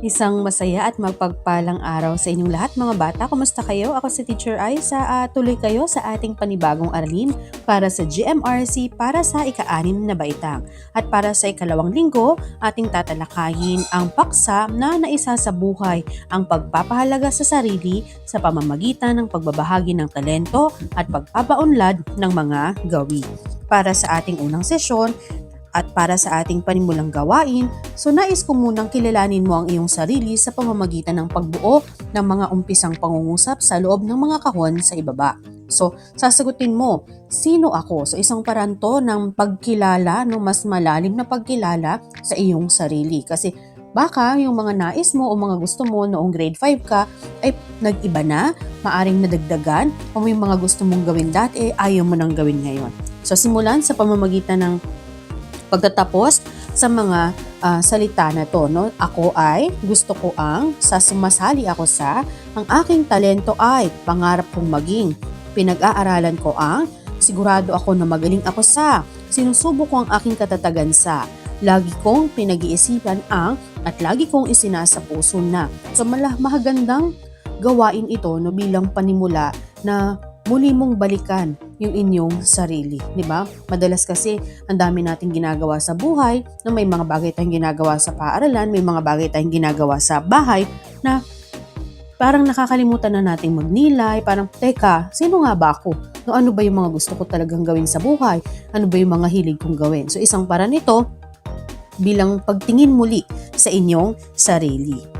Isang masaya at mapagpalang araw sa inyong lahat mga bata. Kumusta kayo? Ako si Teacher Aiza at tuloy kayo sa ating panibagong aralin para sa GMRC para sa ika-6 na baitang. At para sa ikalawang linggo, ating tatalakayin ang paksa na naisa sa buhay ang pagpapahalaga sa sarili sa pamamagitan ng pagbabahagi ng talento at pagpapaunlad ng mga gawi. Para sa ating unang sesyon, at para sa ating panimulang gawain, so nais ko munang kilalanin mo ang iyong sarili sa pamamagitan ng pagbuo ng mga umpisang pangungusap sa loob ng mga kahon sa ibaba. So, sasagutin mo, sino ako? So, isang paraan to ng pagkilala, mas malalim na pagkilala sa iyong sarili. Kasi baka yung mga nais mo o mga gusto mo noong grade 5 ka ay nag-iba na, maaring nadagdagan, o may mga gusto mong gawin dati, ayaw mo nang gawin ngayon. So, simulan sa pamamagitan ng pagtatapos sa mga salita na to, no? Ako ay, gusto ko ang, sumasali ako sa, ang aking talento ay, pangarap kong maging, pinag-aaralan ko ang, sigurado ako na magaling ako sa, sinusubok ko ang aking katatagan sa, lagi kong pinag-iisipan ang, at lagi kong isinasa puso na. So mahagandang gawain ito no, bilang panimula na muli mong balikan yung inyong sarili, di ba? Madalas kasi ang dami nating ginagawa sa buhay, na may mga bagay tayong ginagawa sa paaralan, may mga bagay tayong ginagawa sa bahay na parang nakakalimutan na nating magnilay, parang teka, sino nga ba ako? No, ano ba yung mga gusto ko talagang gawin sa buhay? Ano ba yung mga hilig kong gawin? So isang paraan nito bilang pagtingin muli sa inyong sarili.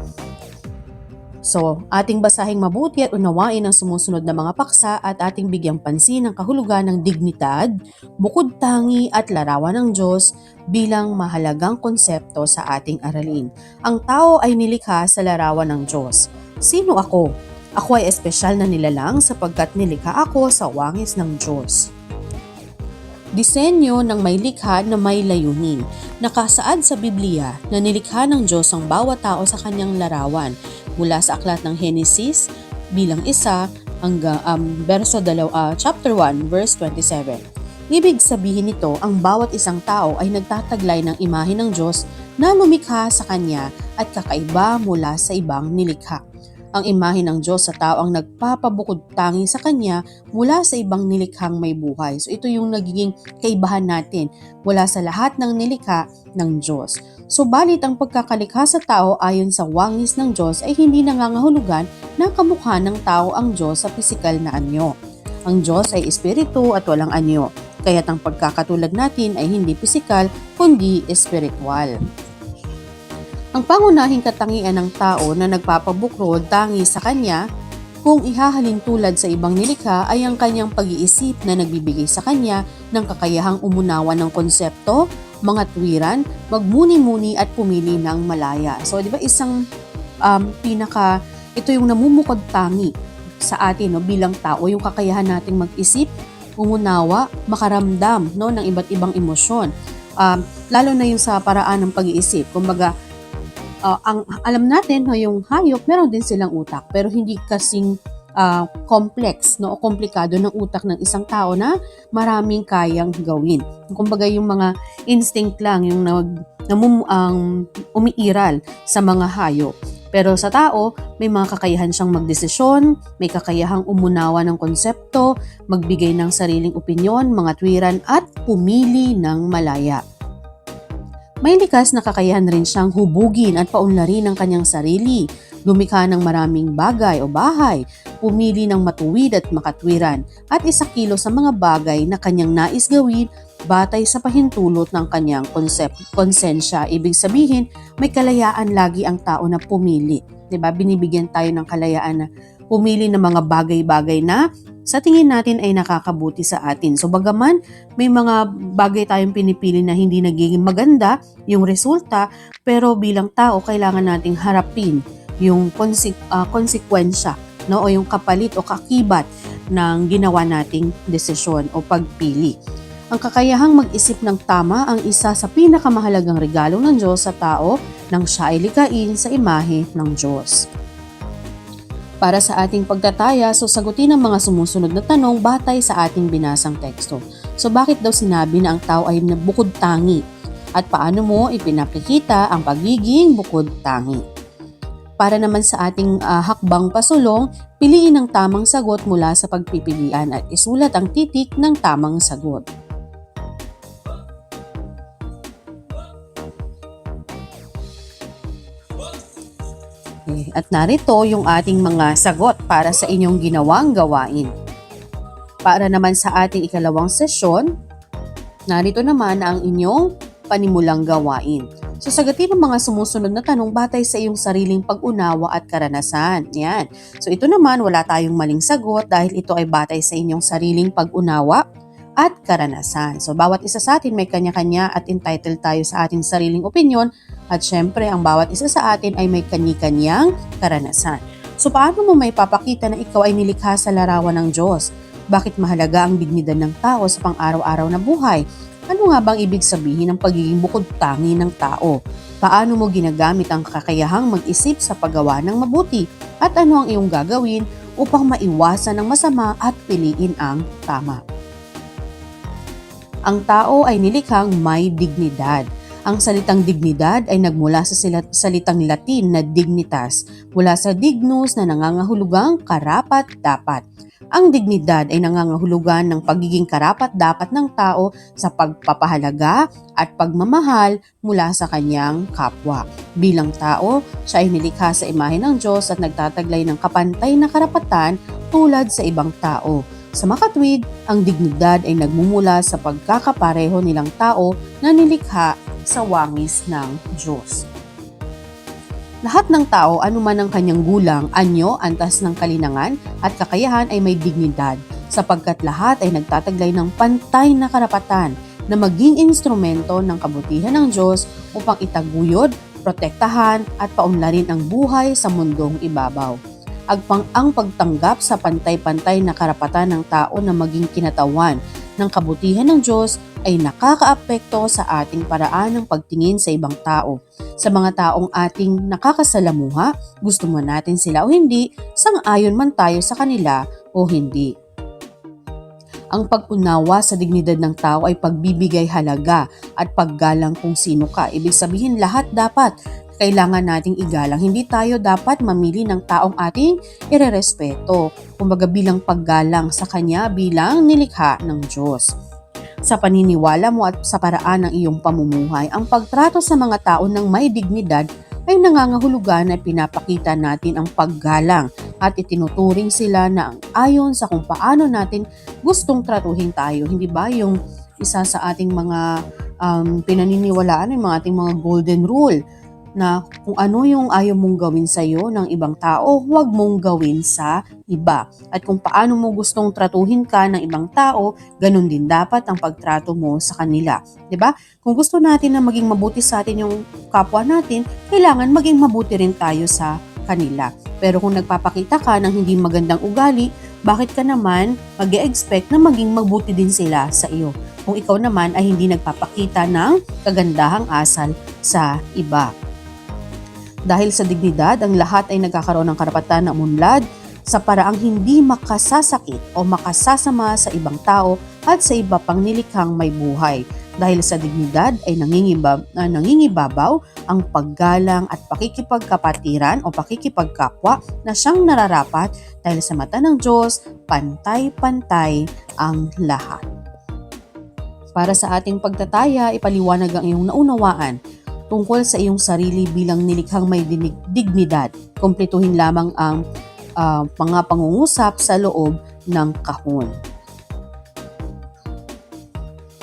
So, ating basahing mabuti at unawain ang sumusunod na mga paksa at ating bigyang pansin ang kahulugan ng dignidad, bukod tangi at larawan ng Diyos bilang mahalagang konsepto sa ating aralin. Ang tao ay nilikha sa larawan ng Diyos. Sino ako? Ako ay espesyal na nilalang sapagkat nilikha ako sa wangis ng Diyos. Disenyo ng may likha na may layunin. Nakasaad sa Biblia na nilikha ng Diyos ang bawat tao sa kanyang larawan mula sa aklat ng Henesis bilang 1 hanggang chapter 1 verse 27. Ibig sabihin nito, ang bawat isang tao ay nagtataglay ng imahe ng Diyos na lumikha sa kanya at kakaiba mula sa ibang nilikha. Ang imahe ng Diyos sa tao ang nagpapabukod tangi sa kanya mula sa ibang nilikhang may buhay. So ito yung nagiging kaibahan natin mula sa lahat ng nilikha ng Diyos. Subalit ang pagkakalikha sa tao ayon sa wangis ng Diyos ay hindi nangangahulugan na kamukha ng tao ang Diyos sa pisikal na anyo. Ang Diyos ay espiritu at walang anyo, kaya't ang pagkakatulad natin ay hindi pisikal kundi espiritual. Ang pangunahing katangian ng tao na nagpapabukrod tangi sa kanya kung ihahalin tulad sa ibang nilikha ay ang kanyang pag-iisip na nagbibigay sa kanya ng kakayahang umunawa ng konsepto, mga tuwiran, magmuni-muni at pumili ng malaya. So, di ba isang ito yung namumukod tangi sa atin no, bilang tao, yung kakayahan nating mag-isip, umunawa, makaramdam no, ng iba't ibang emosyon. Lalo na yung sa paraan ng pag-iisip. Kumbaga, ang alam natin no, yung hayop, meron din silang utak pero hindi kasing complex no, o komplikado ng utak ng isang tao na maraming kayang gawin. Kumbaga yung mga instinct lang yung umiiral sa mga hayop. Pero sa tao, may mga kakayahan siyang magdesisyon, may kakayahang umunawa ng konsepto, magbigay ng sariling opinyon, mga tuwiran at pumili ng malaya. May likas na kakayahan rin siyang hubugin at paunlarin ang kanyang sarili, lumikha ng maraming bagay o bahay, pumili ng matuwid at makatwiran, at isakilo sa mga bagay na kanyang nais gawin batay sa pahintulot ng kanyang konsensya. Ibig sabihin, may kalayaan lagi ang tao na pumili. Diba? Binibigyan tayo ng kalayaan na pumili ng mga bagay-bagay na sa tingin natin ay nakakabuti sa atin. So bagaman may mga bagay tayong pinipili na hindi nagiging maganda yung resulta, pero bilang tao kailangan nating harapin yung konsekwensya no, o yung kapalit o kakibat ng ginawa nating desisyon o pagpili. Ang kakayahang mag-isip ng tama ang isa sa pinakamahalagang regalo ng Diyos sa tao nang siya ay likhain sa imahe ng Diyos. Para sa ating pagtataya, so sagutin ang mga sumusunod na tanong batay sa ating binasang teksto. So bakit daw sinabi na ang tao ay bukod tangi? At paano mo ipinakikita ang pagiging bukod tangi? Para naman sa ating hakbang pasulong, piliin ang tamang sagot mula sa pagpipilian at isulat ang titik ng tamang sagot. At narito yung ating mga sagot para sa inyong ginawang gawain. Para naman sa ating ikalawang sesyon, narito naman ang inyong panimulang gawain. So sagutin ang mga sumusunod na tanong batay sa iyong sariling pag-unawa at karanasan. Yan. So ito naman wala tayong maling sagot dahil ito ay batay sa inyong sariling pag-unawa at karanasan. So bawat isa sa atin may kanya-kanya at entitled tayo sa ating sariling opinyon at syempre ang bawat isa sa atin ay may kani-kanyang karanasan. So paano mo may papakita na ikaw ay nilikha sa larawan ng Diyos? Bakit mahalaga ang dignidad ng tao sa pang-araw-araw na buhay? Ano nga bang ibig sabihin ng pagiging bukod tangi ng tao? Paano mo ginagamit ang kakayahang mag-isip sa paggawa ng mabuti? At ano ang iyong gagawin upang maiwasan ang masama at piliin ang tama? Ang tao ay nilikhang may dignidad. Ang salitang dignidad ay nagmula sa salitang Latin na dignitas, mula sa dignus na nangangahulugang karapat-dapat. Ang dignidad ay nangangahulugan ng pagiging karapat-dapat ng tao sa pagpapahalaga at pagmamahal mula sa kanyang kapwa. Bilang tao, siya ay nilikha sa imahe ng Diyos at nagtataglay ng kapantay na karapatan tulad sa ibang tao. Sa makatwid, ang dignidad ay nagmumula sa pagkakapareho nilang tao na nilikha sa wangis ng Diyos. Lahat ng tao, anuman ang kanyang gulang, anyo, antas ng kalinangan at kakayahan ay may dignidad sapagkat lahat ay nagtataglay ng pantay na karapatan na maging instrumento ng kabutihan ng Diyos upang itaguyod, protektahan at paunlarin ang buhay sa mundong ibabaw. Ang pagtanggap sa pantay-pantay na karapatan ng tao na maging kinatawan ng kabutihan ng Diyos ay nakakaapekto sa ating paraan ng pagtingin sa ibang tao. Sa mga taong ating nakakasalamuha, gusto man natin sila o hindi, sang-ayon man tayo sa kanila o hindi. Ang pag-unawa sa dignidad ng tao ay pagbibigay halaga at paggalang kung sino ka. Ibig sabihin lahat dapat kailangan nating igalang. Hindi tayo dapat mamili ng taong ating irerespeto. Kumbaga bilang paggalang sa kanya bilang nilikha ng Diyos. Sa paniniwala mo at sa paraan ng iyong pamumuhay, ang pagtrato sa mga tao ng may dignidad ay nangangahulugan na pinapakita natin ang paggalang at itinuturing sila na ayon sa kung paano natin gustong tratuhin tayo. Hindi ba yung isa sa ating mga pinaniniwalaan, yung mga ating mga golden rule na kung ano yung ayaw mong gawin sa iyo ng ibang tao, huwag mong gawin sa iba. At kung paano mo gustong tratuhin ka ng ibang tao, ganun din dapat ang pagtrato mo sa kanila. 'Di ba? Kung gusto natin na maging mabuti sa atin yung kapwa natin, kailangan maging mabuti rin tayo sa kanila. Pero kung nagpapakita ka ng hindi magandang ugali, bakit ka naman mag-e-expect na maging mabuti din sila sa iyo? Kung ikaw naman ay hindi nagpapakita ng kagandahang asal sa iba. Dahil sa dignidad, ang lahat ay nagkakaroon ng karapatan na umunlad sa paraang hindi makasasakit o makasasama sa ibang tao at sa iba pang nilikhang may buhay. Dahil sa dignidad ay nangingibabaw ang paggalang at pakikipagkapatiran o pakikipagkapwa na siyang nararapat dahil sa mata ng Diyos, pantay-pantay ang lahat. Para sa ating pagtataya, ipaliwanag ang iyong naunawaan tungkol sa iyong sarili bilang nilikhang may dignidad. Kumpletuhin lamang ang mga pangungusap sa loob ng kahon.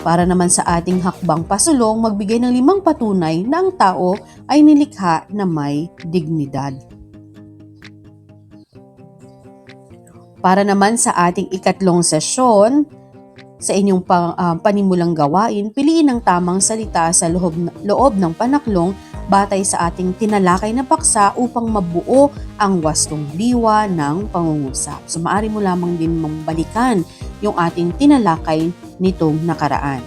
Para naman sa ating hakbang pasulong, magbigay ng 5 patunay na ang tao ay nilikha na may dignidad. Para naman sa ating ikatlong sesyon, sa inyong panimulang gawain, piliin ang tamang salita sa loob ng panaklong batay sa ating tinalakay na paksa upang mabuo ang wastong diwa ng pangungusap. So maaari mo lamang din mambalikan yung ating tinalakay nitong nakaraan.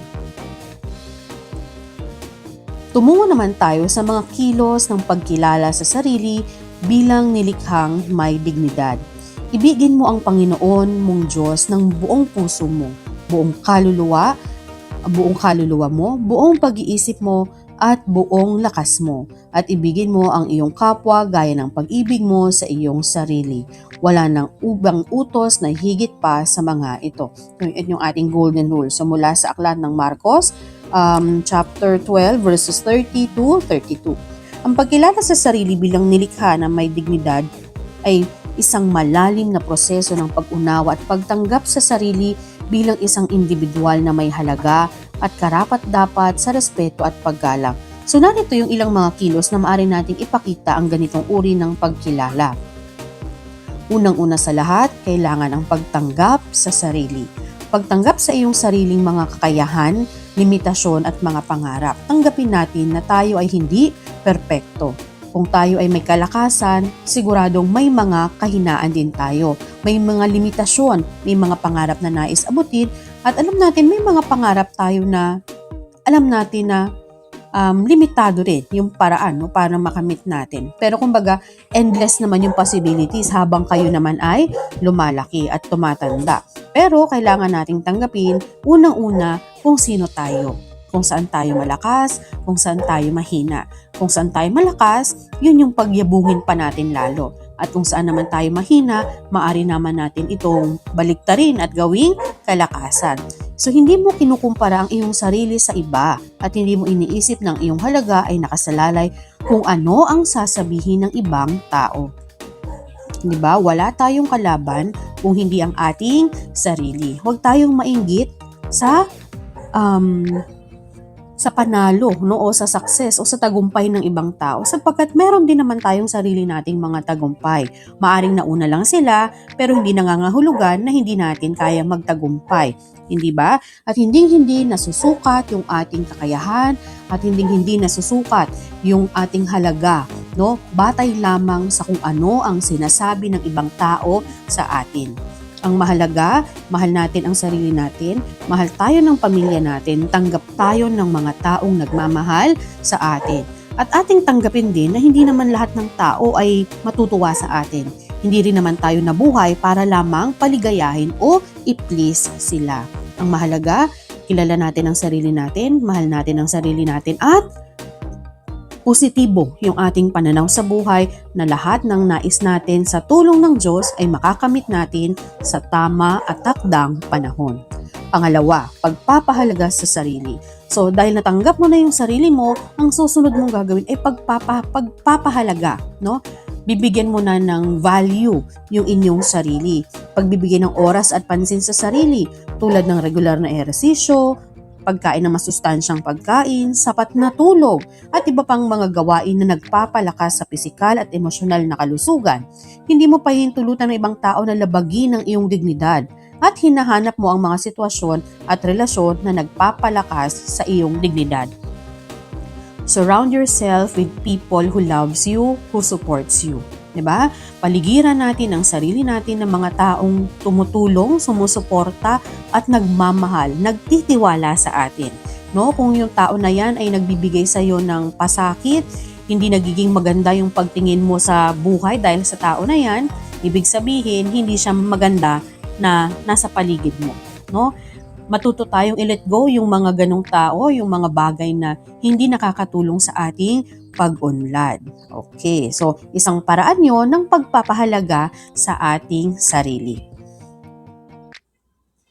Tumungo naman tayo sa mga kilos ng pagkilala sa sarili bilang nilikhang may dignidad. Ibigin mo ang Panginoon mong Diyos ng buong puso mo, buong kaluluwa mo, buong pag-iisip mo at buong lakas mo. At ibigin mo ang iyong kapwa gaya ng pag-ibig mo sa iyong sarili. Wala nang ubang utos na higit pa sa mga ito. Ito yung ating golden rule. So mula sa aklat ng Marcos, chapter 12 verses 30 to 32. Ang pagkilala sa sarili bilang nilikha na may dignidad ay isang malalim na proseso ng pag-unawa at pagtanggap sa sarili bilang isang individual na may halaga at karapat-dapat sa respeto at paggalang. So narito yung ilang mga kilos na maaari nating ipakita ang ganitong uri ng pagkilala. Unang-una sa lahat, kailangan ang pagtanggap sa sarili. Pagtanggap sa iyong sariling mga kakayahan, limitasyon at mga pangarap. Tanggapin natin na tayo ay hindi perpekto. Kung tayo ay may kalakasan, siguradong may mga kahinaan din tayo. May mga limitasyon, may mga pangarap na nais abutin, at alam natin may mga pangarap tayo na alam natin na limitado rin yung paraan para makamit natin. Pero kumbaga, endless naman yung possibilities habang kayo naman ay lumalaki at tumatanda. Pero kailangan nating tanggapin unang-una kung sino tayo. Kung saan tayo malakas, kung saan tayo mahina. Kung saan tayo malakas, yun yung pagyabungin pa natin lalo. At kung saan naman tayo mahina, maari naman natin itong baliktarin at gawing kalakasan. So hindi mo kinukumpara ang iyong sarili sa iba at hindi mo iniisip ng iyong halaga ay nakasalalay kung ano ang sasabihin ng ibang tao. Diba? Wala tayong kalaban kung hindi ang ating sarili. Huwag tayong mainggit sa panalo o sa success o sa tagumpay ng ibang tao sapagkat meron din naman tayong sarili nating mga tagumpay. Maaring nauna lang sila pero hindi nangangahulugan na hindi natin kaya magtagumpay. Hindi ba? At hindi nasusukat yung ating kakayahan at hindi nasusukat yung ating halaga. Batay lamang sa kung ano ang sinasabi ng ibang tao sa atin. Ang mahalaga, mahal natin ang sarili natin, mahal tayo ng pamilya natin, tanggap tayo ng mga taong nagmamahal sa atin. At ating tanggapin din na hindi naman lahat ng tao ay matutuwa sa atin. Hindi rin naman tayo nabuhay para lamang paligayahin o i-please sila. Ang mahalaga, kilala natin ang sarili natin, mahal natin ang sarili natin at positibo yung ating pananaw sa buhay na lahat ng nais natin sa tulong ng Diyos ay makakamit natin sa tama at takdang panahon. Pangalawa, pagpapahalaga sa sarili. So dahil natanggap mo na yung sarili mo, ang susunod mong gagawin ay pagpapahalaga. Bibigyan mo na ng value yung inyong sarili. Pagbibigyan ng oras at pansin sa sarili tulad ng regular na ehersisyo, pagkain ng masustansyang pagkain, sapat na tulog, at iba pang mga gawain na nagpapalakas sa pisikal at emosyonal na kalusugan. Hindi mo pahihintulutan ng ibang tao na labagin ang iyong dignidad at hinahanap mo ang mga sitwasyon at relasyon na nagpapalakas sa iyong dignidad. Surround yourself with people who loves you, who supports you. Diba? Paligiran natin ang sarili natin ng mga taong tumutulong, sumusuporta at nagmamahal, nagtitiwala sa atin. Kung yung tao na yan ay nagbibigay sa iyo ng pasakit, hindi nagiging maganda yung pagtingin mo sa buhay dahil sa tao na yan, ibig sabihin hindi siya maganda na nasa paligid mo. Matuto tayong i-let go yung mga ganong tao, yung mga bagay na hindi nakakatulong sa ating pag-unlad. Okay, so isang paraan yon ng pagpapahalaga sa ating sarili.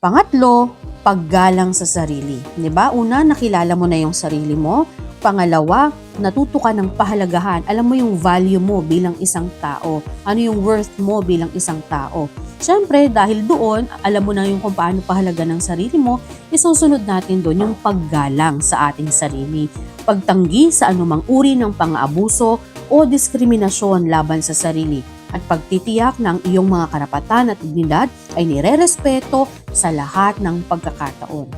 Pangatlo, paggalang sa sarili. Diba? Una, nakilala mo na yung sarili mo. Pangalawa, natuto ka ng pahalagahan. Alam mo yung value mo bilang isang tao. Ano yung worth mo bilang isang tao. Siyempre, dahil doon, alam mo na yung kung paano pahalaga ng sarili mo, isusunod natin doon yung paggalang sa ating sarili. Pagtanggi sa anumang uri ng pang-aabuso o diskriminasyon laban sa sarili at pagtitiyak ng iyong mga karapatan at dignidad ay nirerespeto sa lahat ng pagkakataon.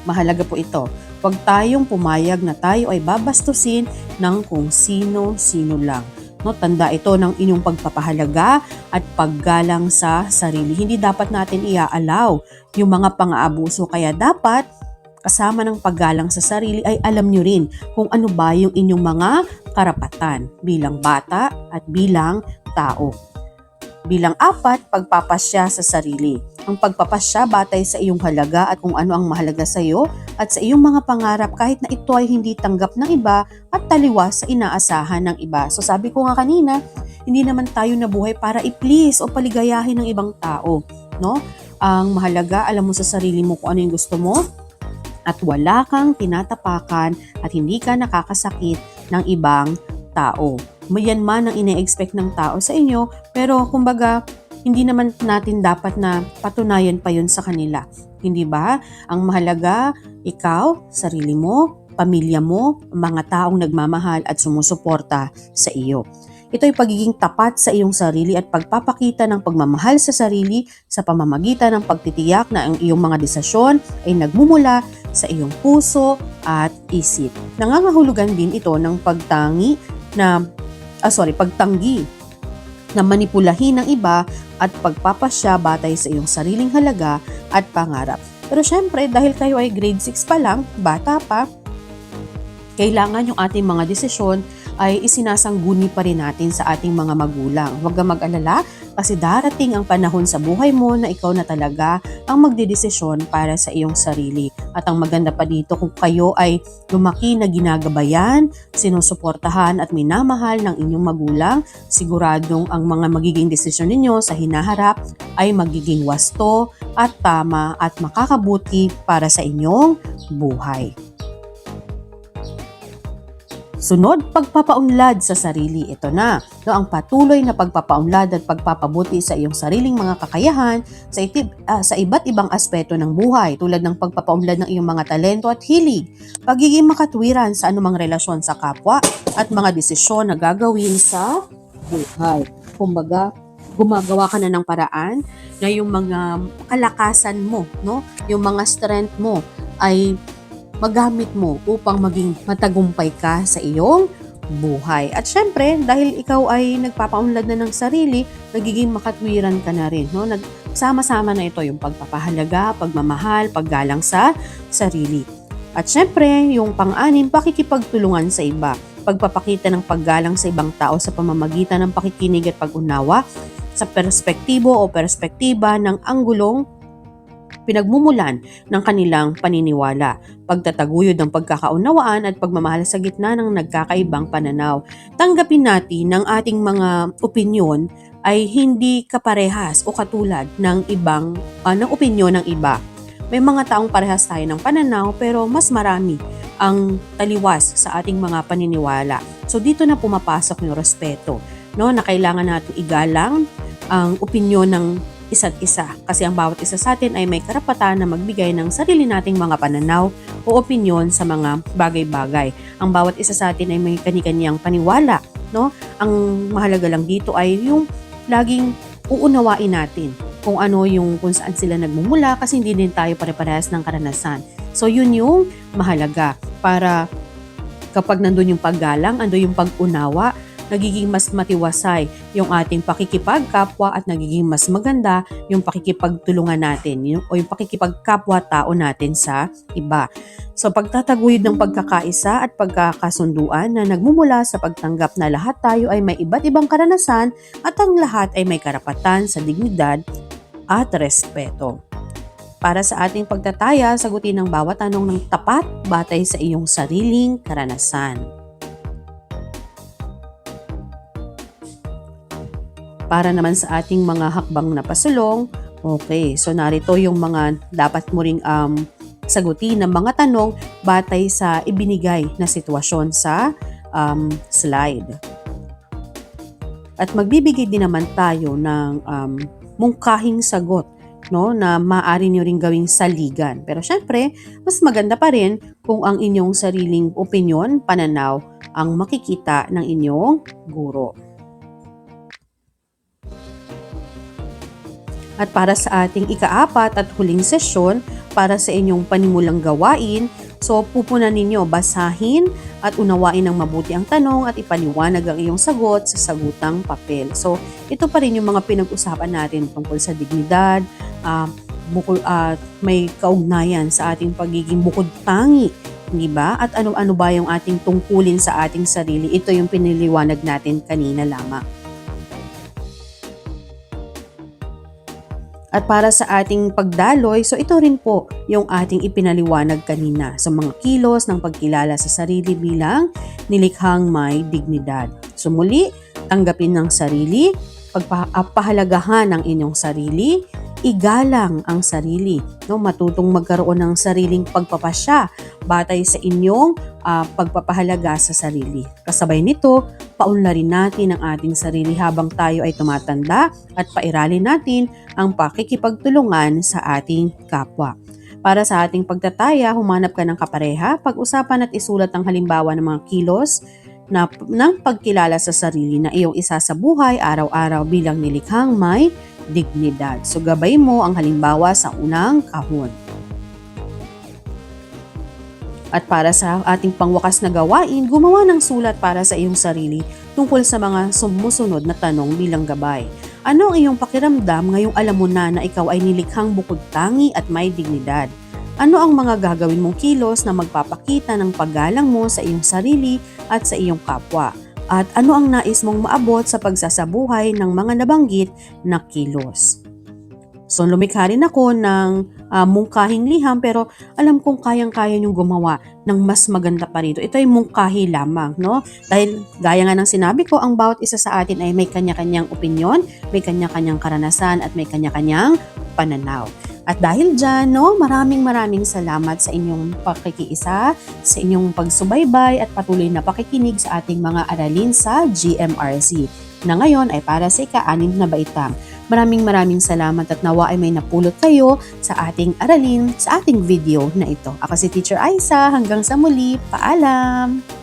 Mahalaga po ito. Huwag tayong pumayag na tayo ay babastusin ng kung sino-sino lang. Tanda ito ng inyong pagpapahalaga at paggalang sa sarili. Hindi dapat natin iaalaw yung mga pang-aabuso, kaya dapat kasama ng paggalang sa sarili ay alam nyo rin kung ano ba yung inyong mga karapatan bilang bata at bilang tao. Bilang 4, pagpapasya sa sarili. Ang pagpapasya batay sa iyong halaga at kung ano ang mahalaga sa iyo at sa iyong mga pangarap kahit na ito ay hindi tanggap ng iba at taliwas sa inaasahan ng iba. So sabi ko nga kanina, hindi naman tayo nabuhay para i-please o paligayahin ng ibang tao, no? Ang mahalaga, alam mo sa sarili mo kung ano yung gusto mo at wala kang tinatapakan at hindi ka nakakasakit ng ibang tao. Yan man ang ine-expect ng tao sa inyo, pero kumbaga, hindi naman natin dapat na patunayan pa yun sa kanila. Hindi ba? Ang mahalaga, ikaw, sarili mo, pamilya mo, mga taong nagmamahal at sumusuporta sa iyo. Ito ay pagiging tapat sa iyong sarili at pagpapakita ng pagmamahal sa sarili sa pamamagitan ng pagtitiyak na ang iyong mga desisyon ay nagmumula sa iyong puso at isip. Nangangahulugan din ito ng pagtanggi na manipulahin ng iba at pagpapasya batay sa iyong sariling halaga at pangarap. Pero syempre, dahil kayo ay grade 6 pa lang, bata pa, kailangan yung ating mga desisyon ay isinasangguni pa rin natin sa ating mga magulang. Huwag kang mag-alala kasi darating ang panahon sa buhay mo na ikaw na talaga ang magdedesisyon para sa iyong sarili. At ang maganda pa dito, kung kayo ay lumaki na ginagabayan, sinusuportahan at minamahal ng inyong magulang, siguradong ang mga magiging desisyon ninyo sa hinaharap ay magiging wasto at tama at makakabuti para sa inyong buhay. Sunod, pagpapaunlad sa sarili. Ito na, ang patuloy na pagpapaunlad at pagpapabuti sa iyong sariling mga kakayahan sa iba't ibang aspeto ng buhay, tulad ng pagpapaunlad ng iyong mga talento at hilig, pagiging makatwiran sa anumang relasyon sa kapwa, at mga desisyon na gagawin sa buhay. Kumbaga, gumagawa ka na ng paraan na yung mga kalakasan mo, no? Yung mga strength mo ay magamit mo upang maging matagumpay ka sa iyong buhay. At syempre, dahil ikaw ay nagpapaunlad na ng sarili, nagiging makatwiran ka na rin. No? Nagsama-sama na ito yung pagpapahalaga, pagmamahal, paggalang sa sarili. At syempre, yung pang-anim, pakikipagtulungan sa iba. Pagpapakita ng paggalang sa ibang tao sa pamamagitan ng pakikinig at pag-unawa sa perspektibo o perspektiba ng anggulong pinagmumulan ng kanilang paniniwala, pagtataguyod ng pagkakaunawaan at pagmamahal sa gitna ng nagkakaibang pananaw. Tanggapin natin ng ating mga opinyon ay hindi kaparehas o katulad ng opinyon ng iba. May mga taong parehas tayo ng pananaw pero mas marami ang taliwas sa ating mga paniniwala. So dito na pumapasok yung respeto, no? Na kailangan natin igalang ang opinyon ng isa't isa kasi ang bawat isa sa atin ay may karapatan na magbigay ng sarili nating mga pananaw o opinyon sa mga bagay-bagay. Ang bawat isa sa atin ay may kani-kaniyang paniwala, no? Ang mahalaga lang dito ay yung laging uunawain natin kung saan sila nagmumula kasi hindi din tayo pare-parehas ng karanasan. So yun yung mahalaga para kapag nandun yung paggalang, andun yung pag-unawa, nagiging mas matiwasay yung ating pakikipagkapwa at nagiging mas maganda yung pakikipagtulungan natin o yung pakikipagkapwa-tao natin sa iba. So pagtataguyod ng pagkakaisa at pagkakasunduan na nagmumula sa pagtanggap na lahat tayo ay may iba't ibang karanasan at ang lahat ay may karapatan sa dignidad at respeto. Para sa ating pagtataya, sagutin ang bawat tanong ng tapat batay sa iyong sariling karanasan. Para naman sa ating mga hakbang na pasulong, okay, so narito yung mga dapat mo ring sagutin ng mga tanong batay sa ibinigay na sitwasyon sa slide. At magbibigay din naman tayo ng mungkahing sagot, no, na maaari nyo ring gawing saligan. Pero syempre, mas maganda pa rin kung ang inyong sariling opinyon, pananaw, ang makikita ng inyong guro. At para sa ating ika-4 at huling sesyon, para sa inyong panimulang gawain, so pupunan ninyo, basahin at unawain ng mabuti ang tanong at ipaliwanag ang iyong sagot sa sagutang papel. So ito pa rin yung mga pinag-usapan natin tungkol sa dignidad, may kaugnayan sa ating pagiging bukod tangi, di ba? At ano-ano ba yung ating tungkulin sa ating sarili? Ito yung piniliwanag natin kanina lamang. At para sa ating pagdaloy, so ito rin po yung ating ipinaliwanag kanina sa mga kilos ng pagkilala sa sarili bilang nilikhang may dignidad. So muli, tanggapin ng sarili, pagpahalagahan ang inyong sarili, igalang ang sarili, no? Matutong magkaroon ng sariling pagpapasya batay sa inyong pagpapahalaga sa sarili. Kasabay nito, paunlarin natin ang ating sarili habang tayo ay tumatanda at pairalin natin ang pakikipagtulungan sa ating kapwa. Para sa ating pagtataya, humanap ka ng kapareha, pag-usapan at isulat ang halimbawa ng mga kilos ng pagkilala sa sarili na iyong isa sa buhay araw-araw bilang nilikhang may dignidad. So gabay mo ang halimbawa sa unang kahon. At para sa ating pangwakas na gawain, gumawa ng sulat para sa iyong sarili tungkol sa mga sumusunod na tanong bilang gabay. Ano ang iyong pakiramdam ngayong alam mo na ikaw ay nilikhang bukod tangi at may dignidad? Ano ang mga gagawin mong kilos na magpapakita ng paggalang mo sa iyong sarili at sa iyong kapwa? At ano ang nais mong maabot sa pagsasabuhay ng mga nabanggit na kilos? So lumikha rin ako ng mungkahing liham pero alam kong kayang-kaya niyong gumawa ng mas maganda pa rito. Ito ay mungkahi lamang, no? Dahil gaya nga ng sinabi ko, ang bawat isa sa atin ay may kanya-kanyang opinyon, may kanya-kanyang karanasan at may kanya-kanyang pananaw. At dahil dyan, no, maraming salamat sa inyong pakikiisa, sa inyong pagsubaybay at patuloy na pakikinig sa ating mga aralin sa GMRC na ngayon ay para sa ika-6 na baitang. Maraming salamat at nawa ay may napulot kayo sa ating aralin, sa ating video na ito. Ako si Teacher Aisa, hanggang sa muli, paalam!